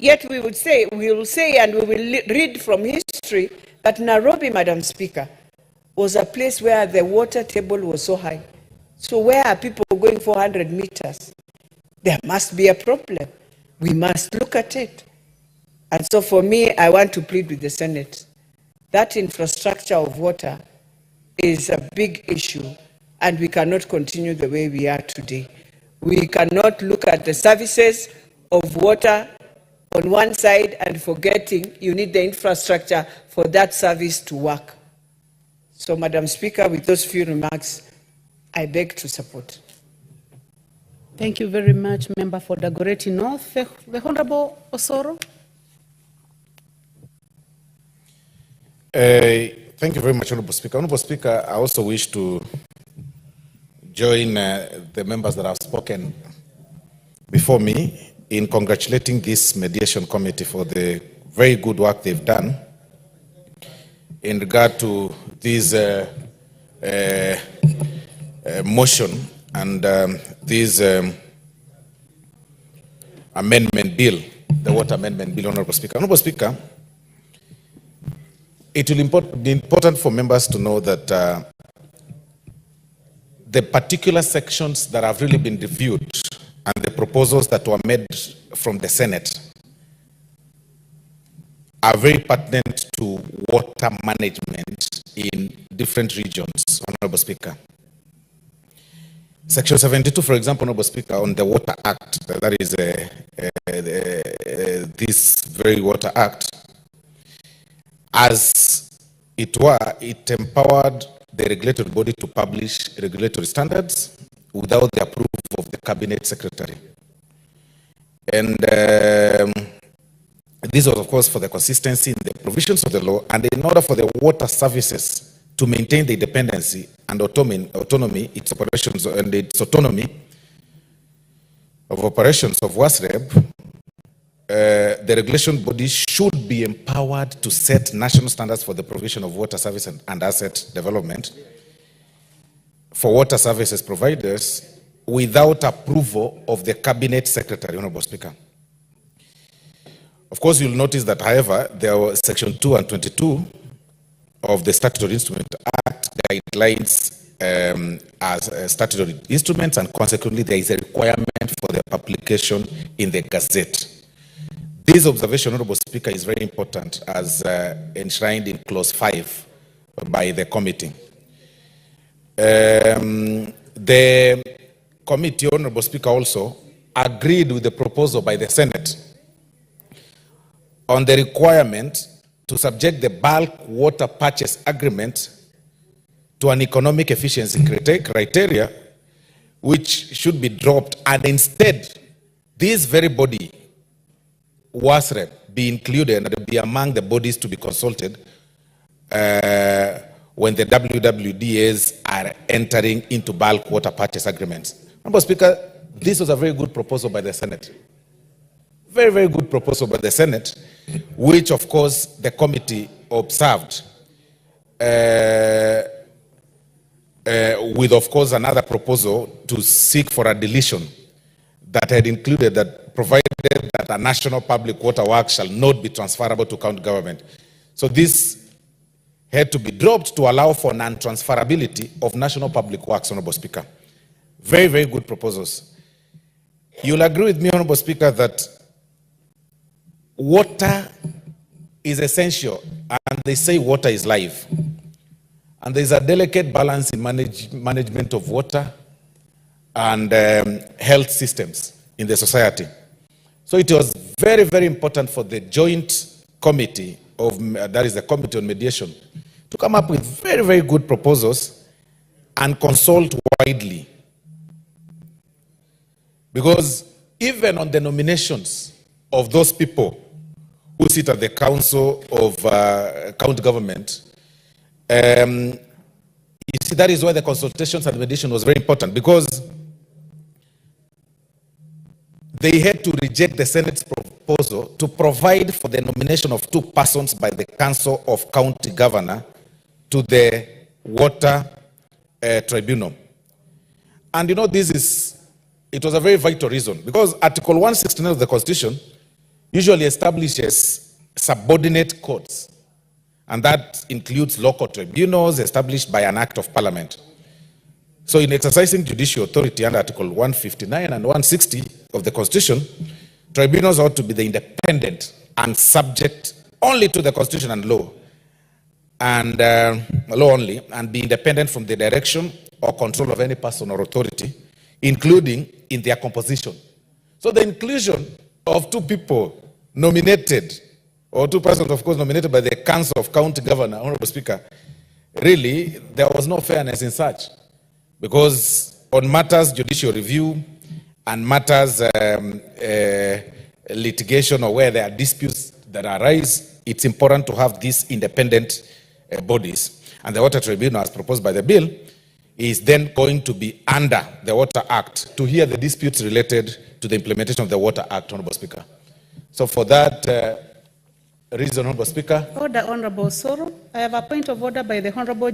Yet we will say, and we will read from history that Nairobi, Madam Speaker, was a place where the water table was so high. So where are people going 400 meters? There must be a problem. We must look at it. And so for me, I want to plead with the Senate. That infrastructure of water is a big issue, and we cannot continue the way we are today. We cannot look at the services of water on one side and forgetting you need the infrastructure for that service to work. So, Madam Speaker, with those few remarks, I beg to support. Thank you very much, Member for Dagoretti North. The Honorable Osoro. Thank you very much, Honorable Speaker. Honorable Speaker, I also wish to join the members that have spoken before me in congratulating this mediation committee for the very good work they've done in regard to this motion and this amendment bill, the water amendment bill, Honorable Speaker. Honorable Speaker, it will be important for members to know that the particular sections that have really been reviewed and the proposals that were made from the Senate are very pertinent to water management in different regions, Honorable Speaker. Section 72, for example, Honorable Speaker, on the Water Act, that is this very Water Act, as it were, it empowered the regulatory body to publish regulatory standards without the approval of the Cabinet Secretary. And this was, of course, for the consistency in the provisions of the law and in order for the water services to maintain the independency and autonomy, its operations and its autonomy of operations of WASREB, the regulation body should be empowered to set national standards for the provision of water service and asset development for water services providers without approval of the Cabinet Secretary, Honorable Speaker. Of course, you'll notice that, however, there were Section 2 and 22 of the Statutory Instrument Act guidelines as statutory instruments, and consequently, there is a requirement for their publication in the Gazette. This observation, Honorable Speaker, is very important as enshrined in Clause 5 by the committee. The committee, Honorable Speaker, also agreed with the proposal by the Senate on the requirement to subject the bulk water purchase agreement to an economic efficiency criteria, which should be dropped, and instead, this very body, WASREB, be included and be among the bodies to be consulted when the WWDAs are entering into bulk water purchase agreements. Honorable Speaker, this was a very good proposal by the Senate. Very, very good proposal by the Senate, which, of course, the committee observed with, of course, another proposal to seek for a deletion that had included that provided that a national public water work shall not be transferable to county government. So this had to be dropped to allow for non-transferability of national public works, Honorable Speaker. Very, very good proposals. You'll agree with me, Honorable Speaker, that water is essential, and they say water is life. And there's a delicate balance in management of water and health systems in the society. So it was very, very important for the joint committee of, that is the Committee on Mediation, to come up with very, very good proposals and consult widely. Because even on the nominations of those people who sit at the Council of County Government, you see, that is why the consultations and mediation was very important, because they had to reject the Senate's proposal to provide for the nomination of 2 persons by the Council of County Governor to the Water Tribunal. And you know, it was a very vital reason, because Article 169 of the Constitution usually establishes subordinate courts, and that includes local tribunals established by an act of parliament. So in exercising judicial authority under Article 159 and 160 of the Constitution, tribunals ought to be the independent and subject only to the Constitution and law, and law only, and be independent from the direction or control of any person or authority, including in their composition. So the inclusion of two people nominated, or two persons, of course, nominated by the Council of County Governor, Honorable Speaker, really, there was no fairness in such. Because on matters judicial review and matters litigation, or where there are disputes that arise, it's important to have these independent bodies. And the Water Tribunal, as proposed by the bill, is then going to be under the Water Act to hear the disputes related to the implementation of the Water Act, Honorable Speaker. So for that reason, Honorable Speaker. Order, Honorable Soro. I have a point of order by the Honorable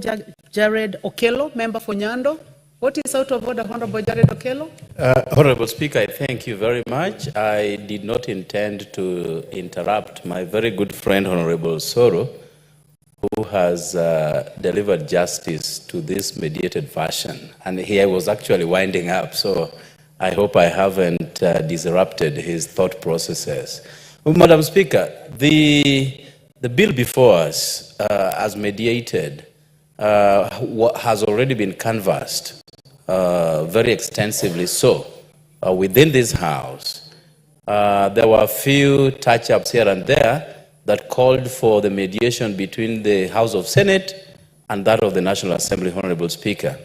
Jared Okello, member for Nyando. What is out of order, Honorable Jared Okello? Honorable Speaker, I thank you very much. I did not intend to interrupt my very good friend, Honorable Soro, who has delivered justice to this mediated version. And he was actually winding up, so I hope I haven't disrupted his thought processes. Well, Madam Speaker, the bill before us, as mediated, has already been canvassed very extensively so within this House. There were a few touch-ups here and there that called for the mediation between the House of Senate and that of the National Assembly, Honorable Speaker.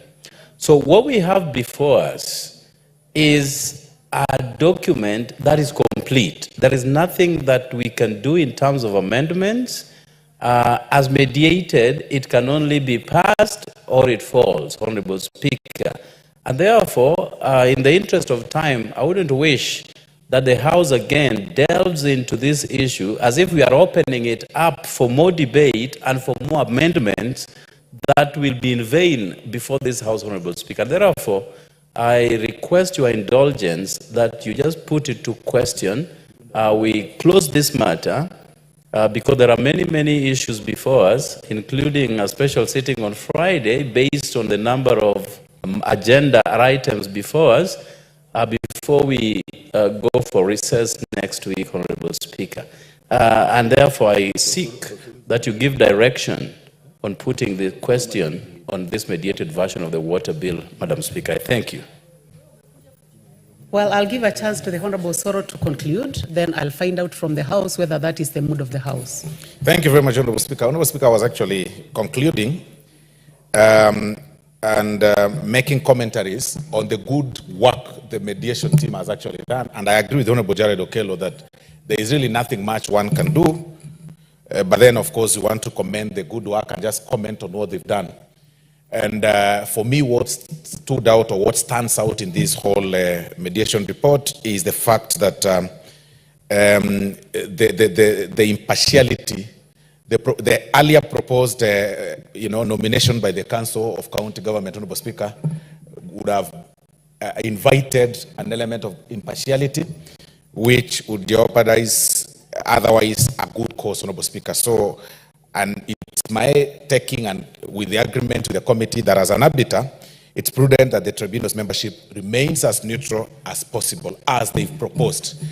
So what we have before us is a document that is complete. There is nothing that we can do in terms of amendments. As mediated, it can only be passed or it falls, Honorable Speaker. And therefore, in the interest of time, I wouldn't wish that the House again delves into this issue as if we are opening it up for more debate and for more amendments that will be in vain before this House, Honorable Speaker. Therefore, I request your indulgence that you just put it to question. We close this matter because there are many, many issues before us, including a special sitting on Friday based on the number of agenda items before us, before we go for recess next week, Honorable Speaker. And therefore, I seek that you give direction on putting the question on this mediated version of the water bill, Madam Speaker. I thank you. Well, I'll give a chance to the Honorable Soro to conclude, then I'll find out from the House whether that is the mood of the House. Thank you very much, Honorable Speaker. Honorable Speaker, I was actually concluding and making commentaries on the good work the mediation team has actually done. And I agree with Honorable Jared Okello that there is really nothing much one can do. But then, of course, we want to commend the good work and just comment on what they've done. And for me, what stood out or what stands out in this whole mediation report is the fact that the impartiality, the earlier proposed nomination by the Council of County Government, Honorable Speaker, would have invited an element of impartiality, which would jeopardize otherwise a good cause, Honorable Speaker. So, and it's my taking, and with the agreement with the committee, that as an arbiter, it's prudent that the tribunal's membership remains as neutral as possible, as they've proposed.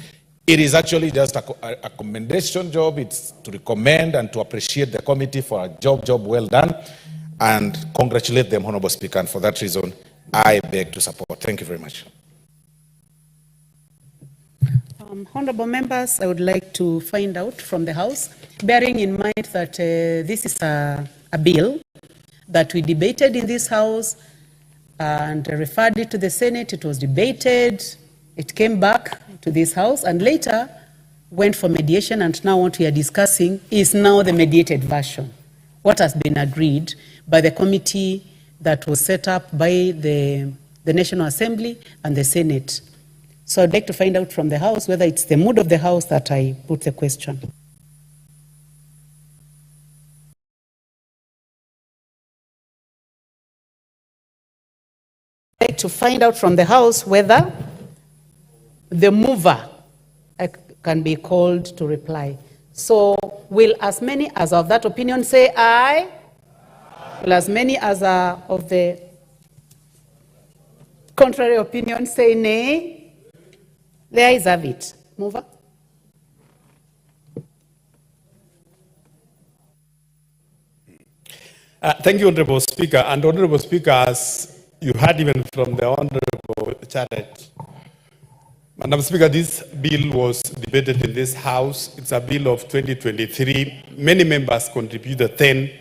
It is actually just a commendation job. It's to recommend and to appreciate the committee for a job well done, and congratulate them, Honorable Speaker. And for that reason, I beg to support. Thank you very much. Honorable members, I would like to find out from the House, bearing in mind that this is a bill that we debated in this House and referred it to the Senate. It was debated, it came back to this House, and later went for mediation, and now what we are discussing is now the mediated version. What has been agreed by the committee that was set up by the National Assembly and the Senate. So I'd like to find out from the House whether it's the mood of the House that I put the question. I'd like to find out from the House whether the mover can be called to reply. So will as many as of that opinion say aye? Will as many as are of the contrary opinion say nay? The ayes have it. Mover. Thank you, Honorable Speaker. And Honorable Speaker, as you heard even from the Honorable Charity, Madam Speaker, this bill was debated in this House. It's a bill of 2023. Many members contributed then.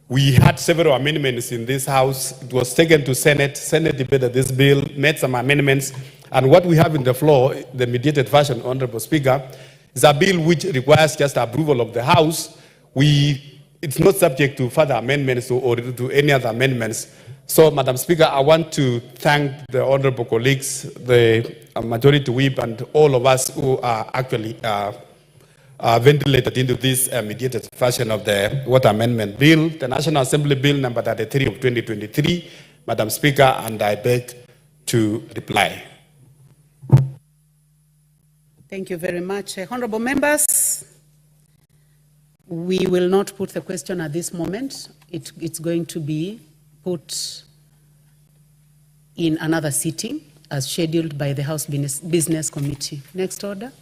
We had several amendments in this House. It was taken to Senate. Senate debated this bill, made some amendments. And what we have in the floor, the mediated version, Honorable Speaker, is a bill which requires just approval of the House. It's not subject to further amendments or to any other amendments. So, Madam Speaker, I want to thank the honorable colleagues, the majority whip, and all of us who are actually ventilated into this mediated version of the Water Amendment Bill, the National Assembly Bill number 33 of 2023, Madam Speaker, and I beg to reply. Thank you very much. Honorable members, we will not put the question at this moment. It's going to be put in another sitting as scheduled by the House Business Committee. Next order.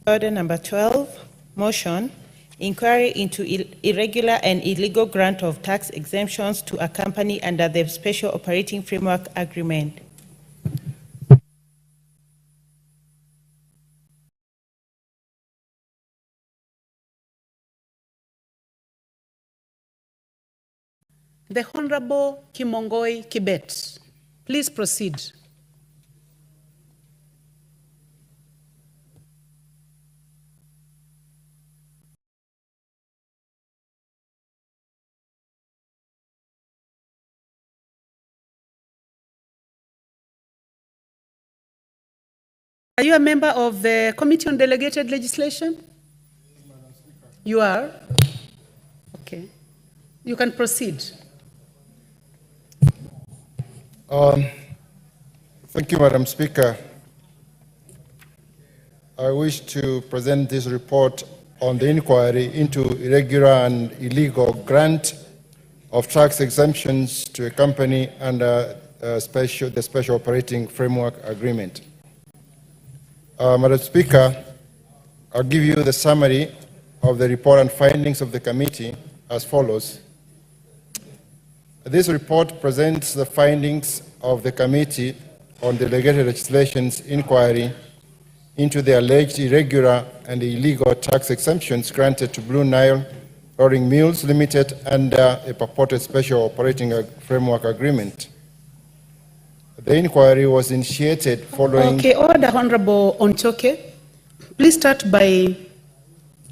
Order number 12, motion, inquiry into irregular and illegal grant of tax exemptions to a company under the Special Operating Framework Agreement. The Honorable Kimongoi Kibet, please proceed. Are you a member of the Committee on Delegated Legislation? Yes, Madam Speaker. You are? Okay. You can proceed. Thank you, Madam Speaker. I wish to present this report on the inquiry into irregular and illegal grant of tax exemptions to a company under the Special Operating Framework Agreement. Madam Speaker, I'll give you the summary of the report and findings of the committee as follows. This report presents the findings of the Committee on Delegated Legislation's inquiry into the alleged irregular and illegal tax exemptions granted to Blue Nile Rolling Mills Limited under a purported Special Operating Framework Agreement. The inquiry was initiated following... Okay, order, Honorable Onchoke. Please start by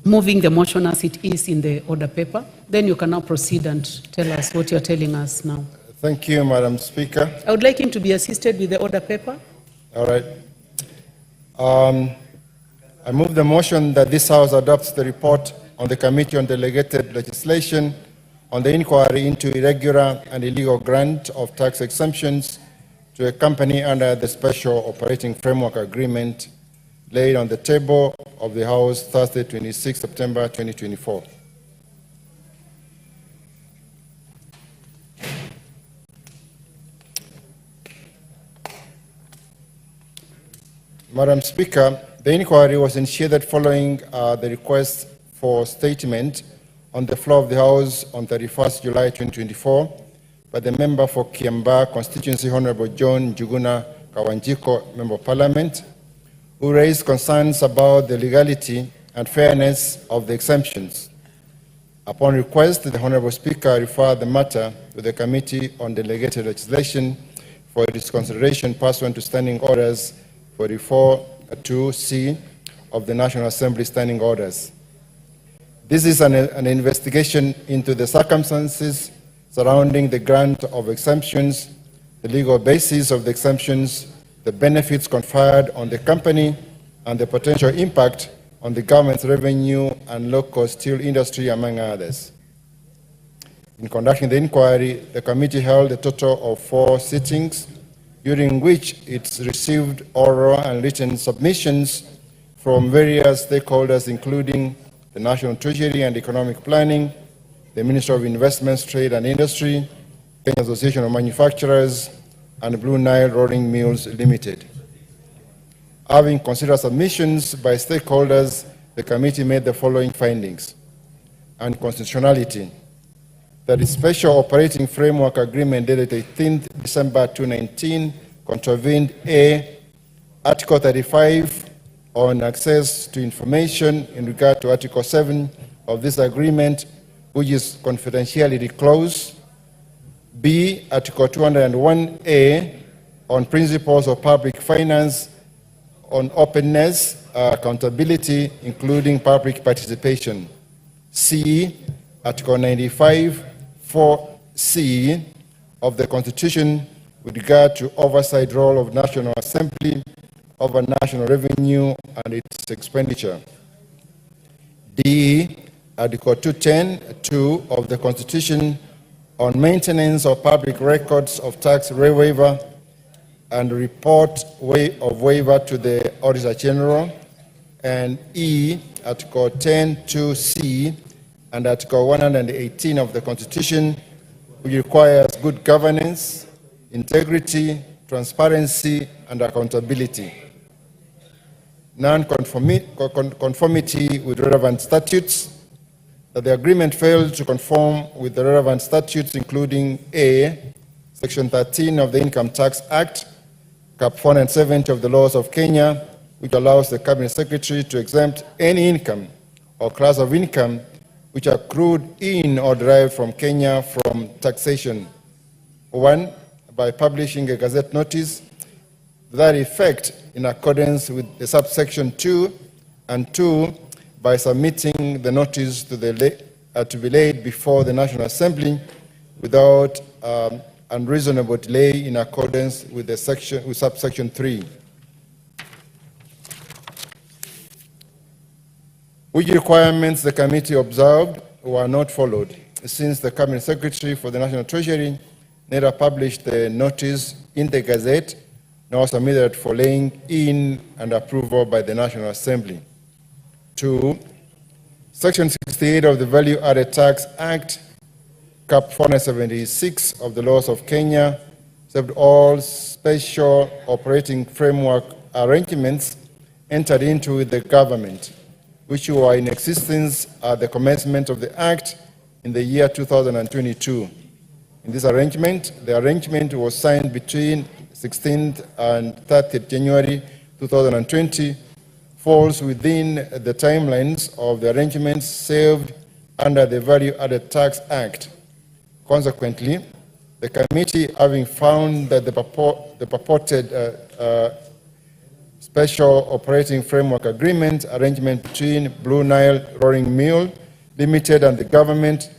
moving the motion as it is in the order paper. Then you can now proceed and tell us what you're telling us now. Thank you, Madam Speaker. I would like him to be assisted with the order paper. All right. I move the motion that this House adopts the report on the Committee on Delegated Legislation on the inquiry into irregular and illegal grant of tax exemptions to a company under the Special Operating Framework Agreement laid on the table of the House Thursday, 26 September 2024. Madam Speaker, the inquiry was initiated following the request for statement on the floor of the House on 31st July 2024 by the member for Kiambaa constituency, Honorable John Njuguna Kawanjiko, Member of Parliament, who raised concerns about the legality and fairness of the exemptions. Upon request, the Honorable Speaker referred the matter to the Committee on Delegated Legislation for its consideration pursuant to Standing Orders 44-2C of the National Assembly Standing Orders. This is an investigation into the circumstances surrounding the grant of exemptions, the legal basis of the exemptions, the benefits conferred on the company, and the potential impact on the government's revenue and local steel industry, among others. In conducting the inquiry, the committee held a total of 4 sittings, during which it's received oral and written submissions from various stakeholders, including the National Treasury and Economic Planning, the Ministry of Investments, Trade and Industry, Kenya Association of Manufacturers, and Blue Nile Rolling Mills Limited. Having considered submissions by stakeholders, the committee made the following findings. Unconstitutionality. That the Special Operating Framework Agreement dated 18th December 2019 contravened A, Article 35 on access to information in regard to Article 7 of this agreement, which is confidentiality clause. B, Article 201A on principles of public finance, on openness, accountability, including public participation. C, Article 95, 4C of the Constitution with regard to oversight role of National Assembly over national revenue and its expenditure. D, Article 210(2) of the Constitution on maintenance of public records of tax waiver and report of waiver to the Auditor General. And E, Article 10(2)C and Article 118 of the Constitution, which requires good governance, integrity, transparency, and accountability. Non-conformity with relevant statutes, that the agreement failed to conform with the relevant statutes, including A, Section 13 of the Income Tax Act, Cap 470 of the laws of Kenya, which allows the Cabinet Secretary to exempt any income or class of income which accrued in or derived from Kenya from taxation. One, by publishing a Gazette notice to that effect in accordance with the subsection 2, and 2, by submitting the notice to be laid before the National Assembly without unreasonable delay in accordance with subsection 3. Which requirements the committee observed were not followed, since the Cabinet Secretary for the National Treasury neither published the notice in the Gazette nor submitted for laying in and approval by the National Assembly. 2. Section 68 of the Value Added Tax Act, Cap 476 of the laws of Kenya, except all special operating framework arrangements entered into with the government, which were in existence at the commencement of the Act in the year 2022. In this arrangement, the arrangement was signed between 16th and 30th January 2020, falls within the timelines of the arrangements served under the Value Added Tax Act. Consequently, the committee, having found that the purported Special Operating Framework Agreement arrangement between Blue Nile Rolling Mill Limited and the government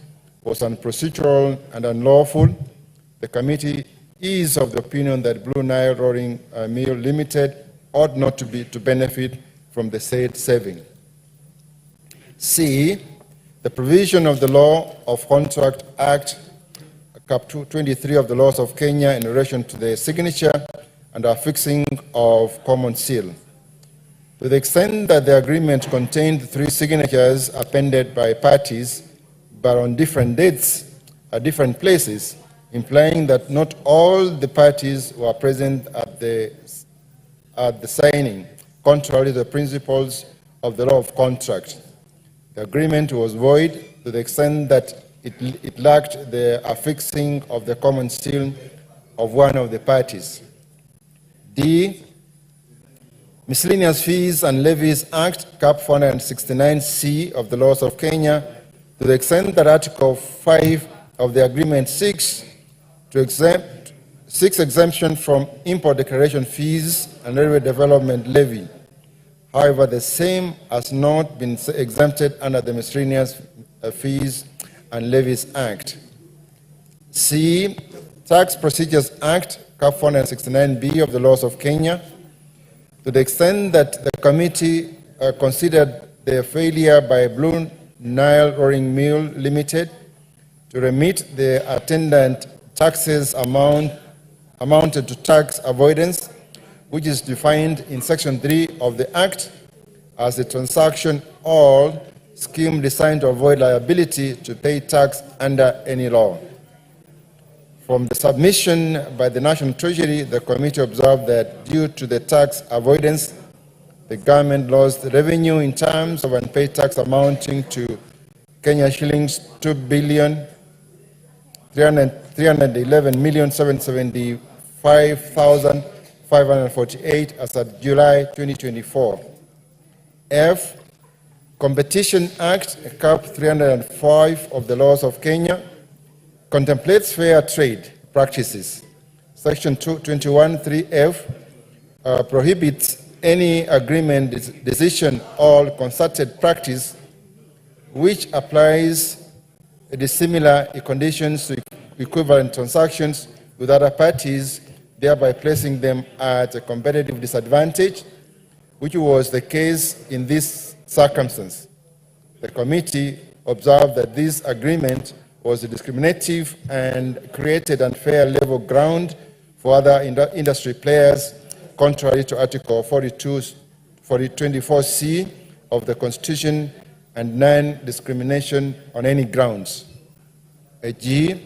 was unprocedural and unlawful, the committee is of the opinion that Blue Nile Rolling Mill Limited ought not to benefit from the said saving. C, the provision of the Law of Contract Act, Cap 23 of the laws of Kenya in relation to the signature and affixing of common seal. To the extent that the agreement contained 3 signatures appended by parties, but on different dates at different places, implying that not all the parties were present at the signing, contrary to the principles of the law of contract. The agreement was void to the extent that it lacked the affixing of the common seal of one of the parties. D, Miscellaneous Fees and Levies Act, Cap 469C of the laws of Kenya, to the extent that Article 5 of the agreement seeks exemption from import declaration fees and railway development levy. However, the same has not been exempted under the Miscellaneous Fees and Levies Act. C, Tax Procedures Act, Cap 469B of the laws of Kenya, to the extent that the committee considered the failure by Blue Nile Rolling Mill Limited to remit the attendant taxes amount amounted to tax avoidance, which is defined in Section 3 of the Act as a transaction or scheme designed to avoid liability to pay tax under any law. From the submission by the National Treasury, the committee observed that due to the tax avoidance, the government lost revenue in terms of unpaid tax amounting to Kenya shillings 2,311,775,548 as of July 2024. F. Competition Act, Cap 305 of the laws of Kenya, contemplates fair trade practices. Section 221(3)(f) prohibits any agreement, decision, or concerted practice which applies dissimilar conditions to equivalent transactions with other parties, thereby placing them at a competitive disadvantage, which was the case in this circumstance. The committee observed that this agreement was discriminative and created unfair level ground for other industry players, contrary to Article 24C of the Constitution and non-discrimination on any grounds. G.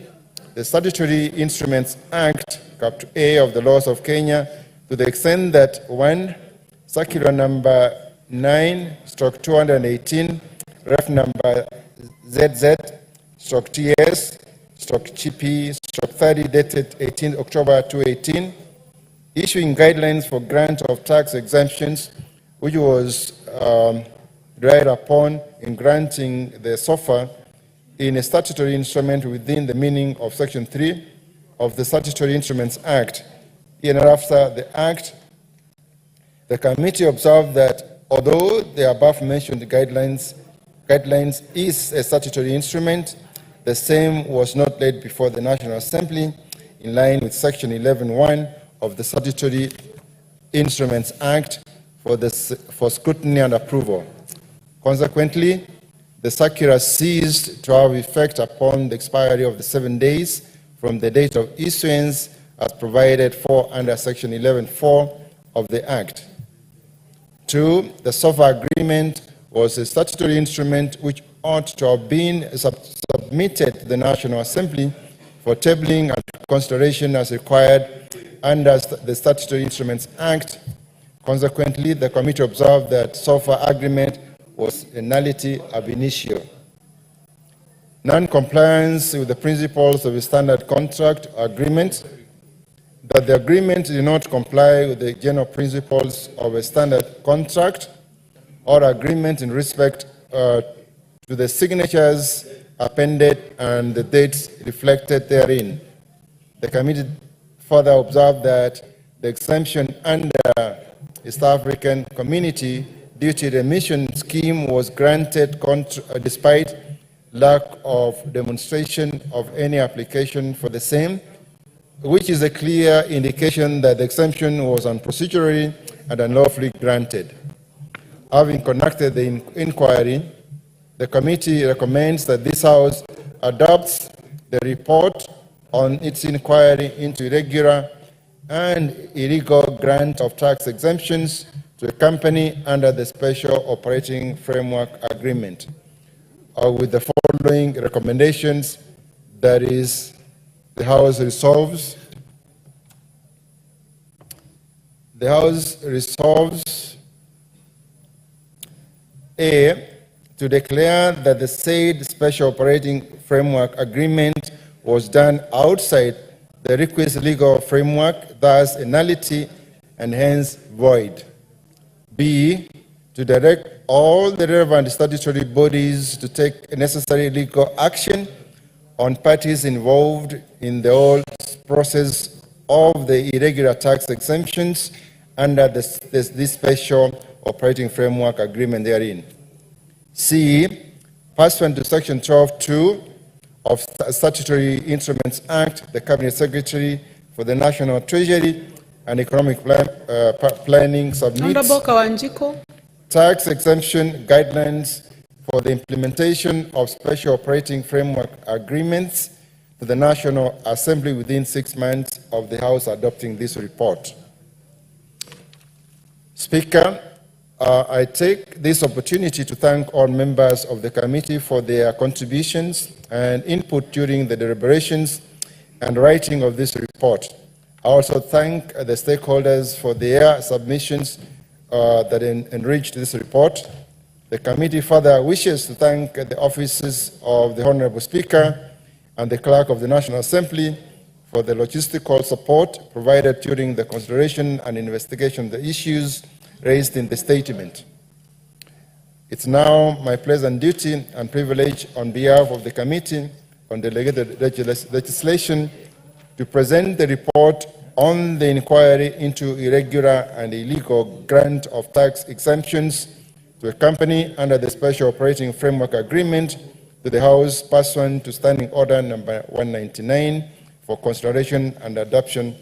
The Statutory Instruments Act, Cap. A of the laws of Kenya, to the extent that 1. Circular number 9/218, ref number ZZ/TS/GP/30 dated 18 October 2018, issuing guidelines for grant of tax exemptions, which was relied upon in granting the SOFA in a statutory instrument within the meaning of Section 3 of the Statutory Instruments Act. In and after the Act, the committee observed that although the above-mentioned guidelines is a statutory instrument, the same was not laid before the National Assembly in line with Section 11(1) of the Statutory Instruments Act for scrutiny and approval. Consequently, the circular ceased to have effect upon the expiry of the 7 days from the date of issuance as provided for under Section 11(4) of the Act. 2. The SOFA agreement was a statutory instrument which ought to have been submitted to the National Assembly for tabling and consideration as required under the Statutory Instruments Act. Consequently, the committee observed that SOFA agreement was a nullity ab initio. Non-compliance with the principles of a standard contract agreement, that the agreement did not comply with the general principles of a standard contract or agreement in respect to the signatures appended and the dates reflected therein. The committee further observed that the exemption under East African Community Duty Remission Scheme was granted despite lack of demonstration of any application for the same, which is a clear indication that the exemption was unprocedurally and unlawfully granted. Having conducted the inquiry, the committee recommends that this House adopts the report on its inquiry into irregular and illegal grant of tax exemptions to a company under the Special Operating Framework Agreement, with the following recommendations. That is, the House resolves A, to declare that the said Special Operating Framework Agreement was done outside the requisite legal framework, thus a nullity and hence void. B, to direct all the relevant statutory bodies to take necessary legal action on parties involved in the whole process of the irregular tax exemptions under this Special Operating Framework Agreement therein. C, pursuant to Section 12(2) of Statutory Instruments Act, the Cabinet Secretary for the National Treasury and Economic Planning submits tax exemption guidelines for the implementation of Special Operating Framework Agreements to the National Assembly within 6 months of the House adopting this report. Speaker, I take this opportunity to thank all members of the committee for their contributions and input during the deliberations and writing of this report. I also thank the stakeholders for their submissions that enriched this report. The committee further wishes to thank the offices of the Honorable Speaker and the Clerk of the National Assembly for the logistical support provided during the consideration and investigation of the issues raised in the statement. It's now my pleasant duty and privilege on behalf of the Committee on Delegated Legislation to present the report on the inquiry into irregular and illegal grant of tax exemptions to a company under the Special Operating Framework Agreement to the House pursuant to Standing Order number 199 for consideration and adoption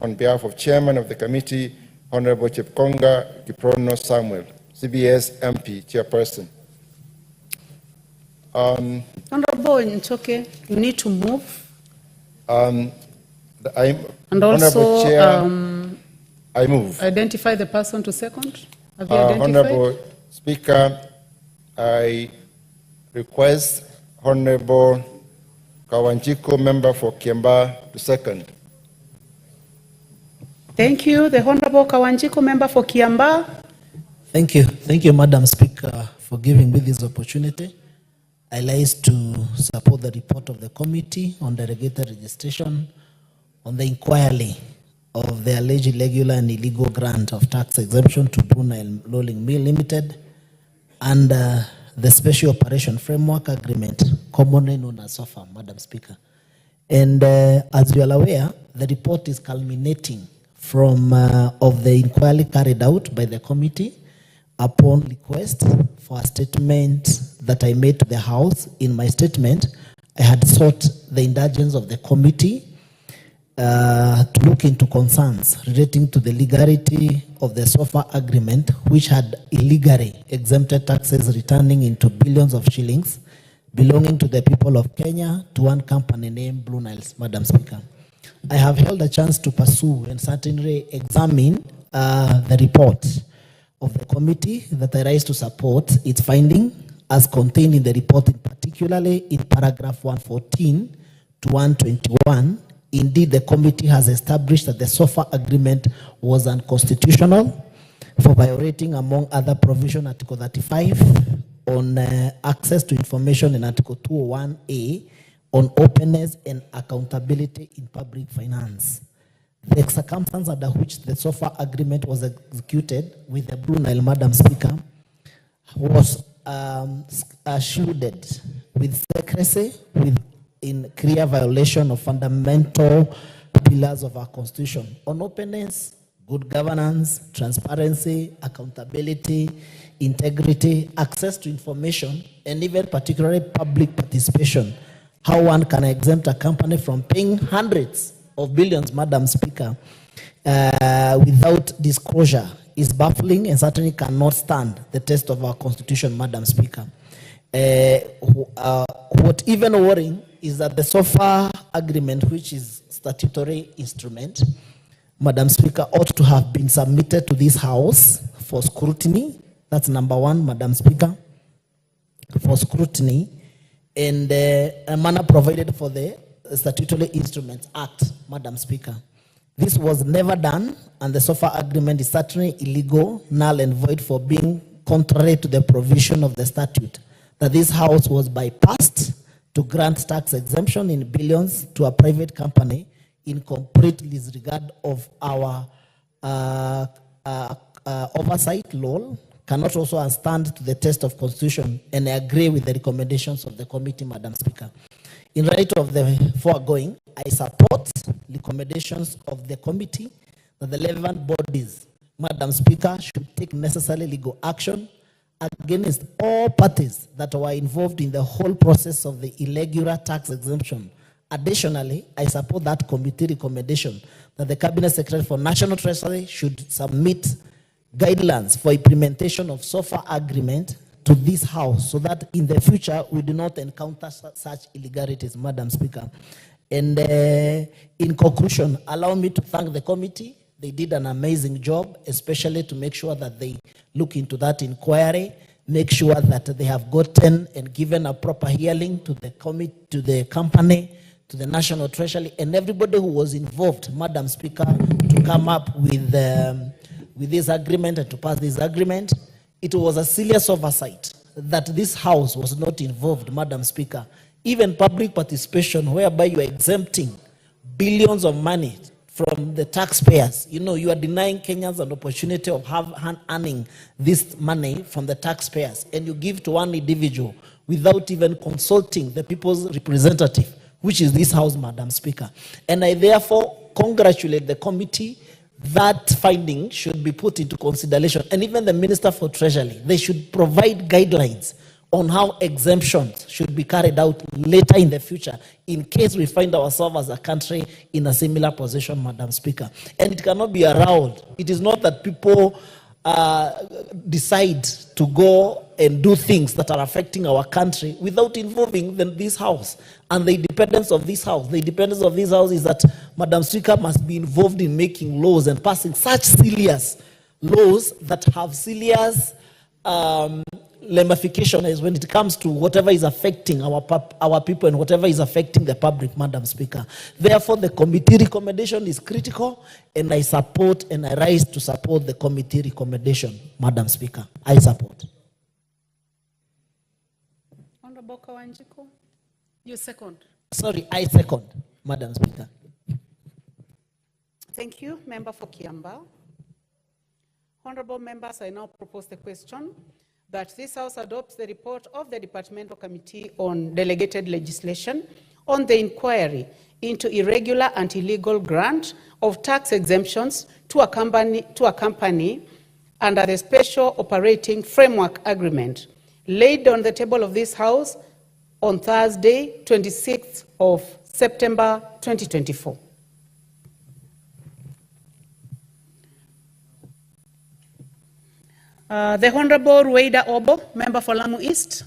on behalf of Chairman of the Committee, Honorable Chepkonga Kiprono Samuel, CBS MP, Chairperson. Honorable Nchoke, you need to move. And also, Chair, I move. Identify the person to second. Have you identified? Honorable Speaker, I request Honorable Kawanjiko, member for Kiambaa, to second. Thank you. The Honorable Kawanjiko, member for Kiambaa. Thank you. Thank you, Madam Speaker, for giving me this opportunity. I rise to support the report of the Committee on Delegated Registration on the inquiry of the alleged irregular and illegal grant of tax exemption to Brunei Rolling Mill Limited under the Special Operation Framework Agreement, commonly known as SOFA, Madam Speaker. And as you are aware, the report is culminating from of the inquiry carried out by the committee upon request for a statement that I made to the House. In my statement, I had sought the indulgence of the committee to look into concerns relating to the legality of the SOFA agreement, which had illegally exempted taxes returning into billions of shillings belonging to the people of Kenya to one company named Blue Niles, Madam Speaker. I have held a chance to pursue and certainly examine the report of the committee that I rise to support its finding as contained in the report, particularly in paragraph 114 to 121. Indeed, the committee has established that the SOFA agreement was unconstitutional for violating, among other provisions, Article 35 on access to information and Article 201A on openness and accountability in public finance. The circumstance under which the SOFA agreement was executed with the Blue Nile, Madam Speaker, was shielded with secrecy, in clear violation of fundamental pillars of our Constitution on openness, good governance, transparency, accountability, integrity, access to information, and even particularly public participation. How one can exempt a company from paying hundreds of billions, Madam Speaker, without disclosure is baffling and certainly cannot stand the test of our Constitution, Madam Speaker. What even worrying is that the SOFA agreement, which is statutory instrument, Madam Speaker, ought to have been submitted to this House for scrutiny. That's number one, Madam Speaker, for scrutiny, and a manner provided for the Statutory Instruments Act, Madam Speaker. This was never done, and the SOFA agreement is certainly illegal, null and void for being contrary to the provision of the statute, that this House was bypassed to grant tax exemption in billions to a private company in complete disregard of our oversight law, cannot also stand to the test of Constitution, and I agree with the recommendations of the committee, Madam Speaker. In light of the foregoing, I support recommendations of the committee that the relevant bodies, Madam Speaker, should take necessary legal action against all parties that were involved in the whole process of the irregular tax exemption. Additionally, I support that committee recommendation that the Cabinet Secretary for National Treasury should submit guidelines for implementation of SOFA agreement to this House so that in the future we do not encounter such illegalities, Madam Speaker. And in conclusion, allow me to thank the committee. They did an amazing job, especially to make sure that they look into that inquiry, make sure that they have gotten and given a proper hearing to the to the company, to the National Treasury, and everybody who was involved, Madam Speaker, to come up with this agreement and to pass this agreement. It was a serious oversight that this House was not involved, Madam Speaker. Even public participation, whereby you are exempting billions of money from the taxpayers. You know, you are denying Kenyans an opportunity of earning this money from the taxpayers, and you give to one individual without even consulting the people's representative, which is this House, Madam Speaker. And I therefore congratulate the committee. That finding should be put into consideration. And even the Minister for Treasury, they should provide guidelines on how exemptions should be carried out later in the future in case we find ourselves as a country in a similar position, Madam Speaker. And it cannot be around. It is not that people decide to go and do things that are affecting our country without involving this House and the independence of this House. The independence of this House is that Madam Speaker must be involved in making laws and passing such serious laws that have serious ramification is when it comes to whatever is affecting our people and whatever is affecting the public, Madam Speaker. Therefore, the committee recommendation is critical, and I support and I rise to support the committee recommendation, Madam Speaker. I support. Honorable Kawanjiko, you second. Sorry, I second, Madam Speaker. Thank you, Member for Kiambaa. Honorable members, I now propose the question that this House adopts the report of the Departmental Committee on Delegated Legislation on the inquiry into irregular and illegal grant of tax exemptions to a company under the Special Operating Framework Agreement laid on the table of this House on Thursday, 26th of September 2024. The Honorable Rueda Obo, member for Lamu East.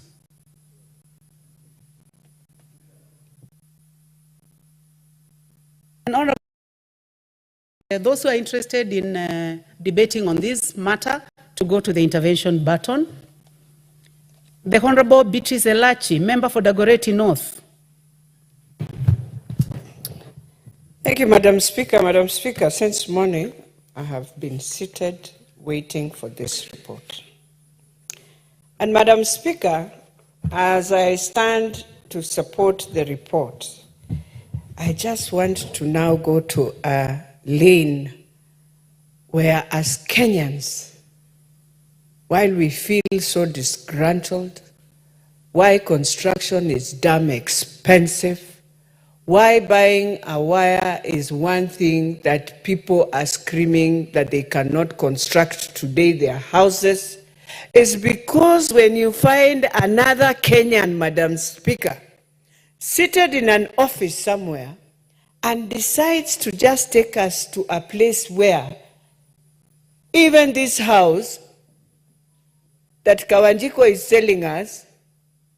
And Honorable, those who are interested in debating on this matter to go to the intervention button. The Honorable Beatrice Elachi, member for Dagoretti North. Thank you, Madam Speaker. Madam Speaker, since morning, I have been seated waiting for this report. And Madam Speaker, as I stand to support the report, I just want to now go to a lane where, as Kenyans, while we feel so disgruntled, why construction is damn expensive, why buying a wire is one thing that people are screaming that they cannot construct today their houses, is because when you find another Kenyan, Madam Speaker, seated in an office somewhere and decides to just take us to a place where even this house that Kawanjiko is selling us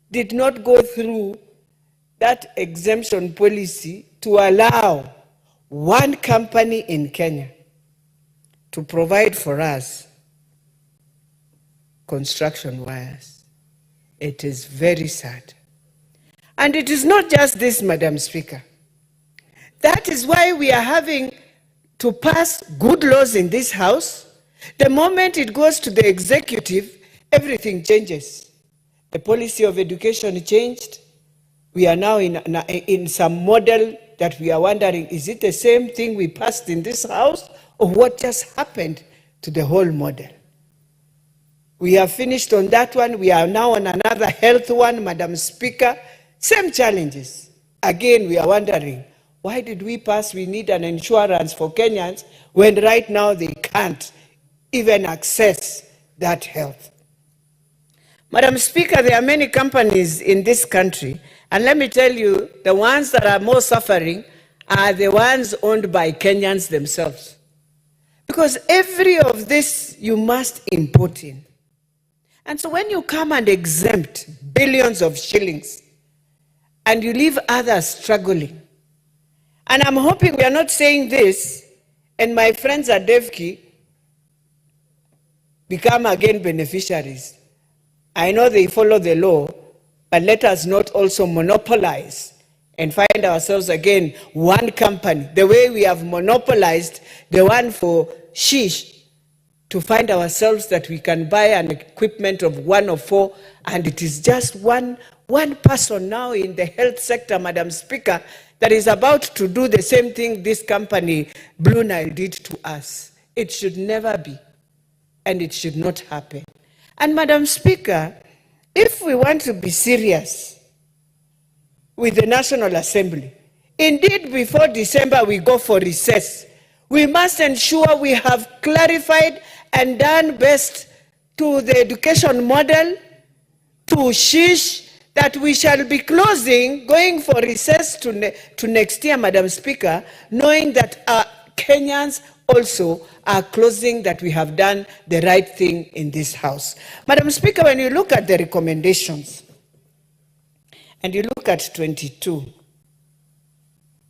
did not go through that exemption policy to allow one company in Kenya to provide for us construction wires. It is very sad. And it is not just this, Madam Speaker. That is why we are having to pass good laws in this House. The moment it goes to the executive, everything changes. The policy of education changed. We are now in some model that we are wondering, is it the same thing we passed in this House, or what just happened to the whole model? We have finished on that one. We are now on another health one, Madam Speaker. Same challenges. Again, we are wondering, why did we pass we need an insurance for Kenyans when right now they can't even access that health? Madam Speaker, there are many companies in this country, and let me tell you, the ones that are more suffering are the ones owned by Kenyans themselves. Because every of this you must import in. And so when you come and exempt billions of shillings and you leave others struggling, And I'm hoping we are not saying this, and my friends at DEVKI become again beneficiaries. I know they follow the law, but let us not also monopolize and find ourselves again one company, the way we have monopolized the one for shish, to find ourselves that we can buy an equipment of 1 or 4, and it is just one person now in the health sector, Madam Speaker, that is about to do the same thing this company, Blue Nile, did to us. It should never be, and it should not happen. And Madam Speaker, if we want to be serious with the National Assembly, indeed before December we go for recess, we must ensure we have clarified and done best to the education model, to shish, that we shall be closing, going for recess to next year, Madam Speaker, knowing that Kenyans also are closing, that we have done the right thing in this House. Madam Speaker, when you look at the recommendations, and you look at 22,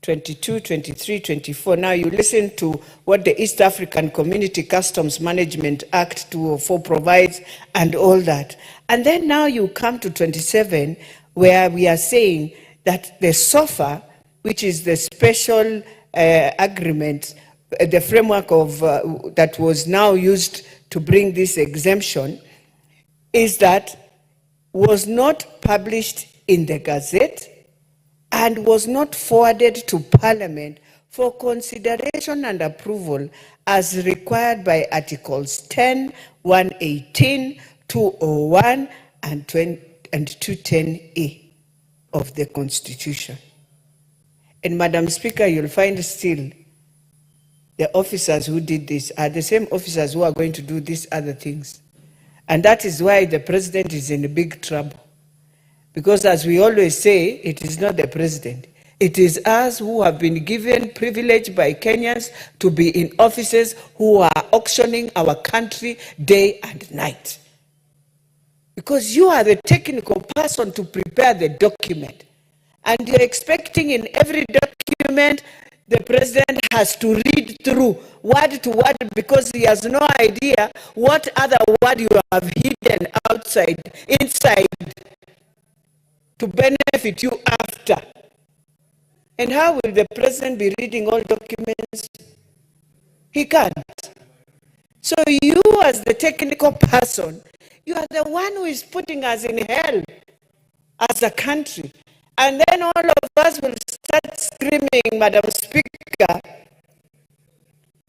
23, 24, now you listen to what the East African Community Customs Management Act 204 provides and all that. And then now you come to 27, where we are saying that the SOFA, which is the special agreement, the framework of that was now used to bring this exemption, is that was not published in the Gazette and was not forwarded to Parliament for consideration and approval as required by Articles 10, 118, 201, and 210A of the Constitution. And Madam Speaker, you'll find still the officers who did this are the same officers who are going to do these other things. And that is why the president is in big trouble. Because as we always say, it is not the president. It is us who have been given privilege by Kenyans to be in offices who are auctioning our country day and night. Because you are the technical person to prepare the document. And you're expecting in every document the president has to read through word to word, because he has no idea what other word you have hidden inside to benefit you after. And how will the president be reading all documents? He can't. So you, as the technical person, you are the one who is putting us in hell as a country. And then all of us will start screaming, Madam Speaker,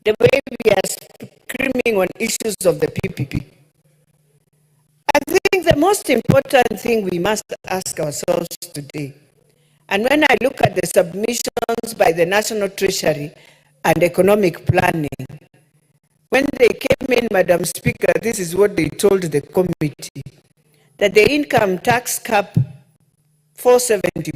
the way we are screaming on issues of the PPP. I think the most important thing we must ask ourselves today, and when I look at the submissions by the National Treasury and Economic Planning, when they came in, Madam Speaker, this is what they told the committee, that the income tax cap 470